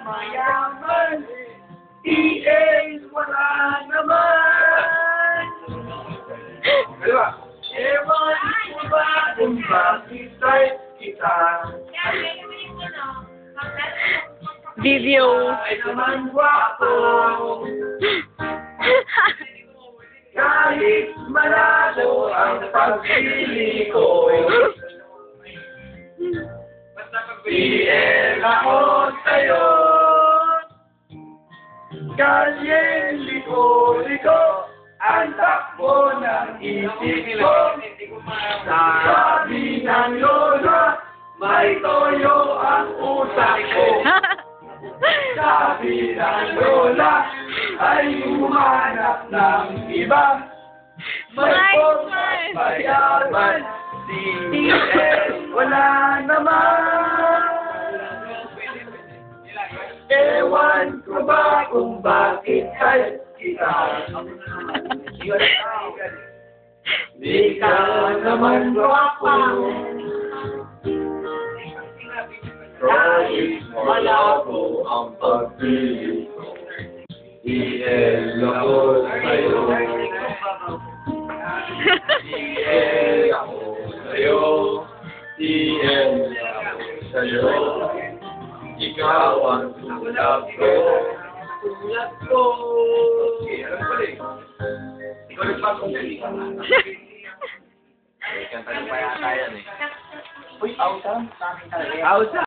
mayaman, ieng wala naman. Diba? Ewan ko ba kung bakit type kita? Video. Ay naman guwapo. Kahit malabo ang pagpili ko. Piel ako sa'yo. Kalyeng liko-liko ang takbo ng isip ko. Sabi ng lola, may toyo ang utak ko. Sabi ng lola, ay humanap ng iba. May format mayaman, D.S. wala naman. Ewan ko ba kung bakit ay kita. Di ka naman guwapo. Kahit malabo ang pagpili ko. D.L. ako sa'yo. D.L. ako sa'yo. D.L. ako sa'yo. Ikaw ang tulad ko. Tulad ko. Ikaw nagpapagpili ka na. Kanta niyo pa yata yan eh. Uy, ausa. Ausa.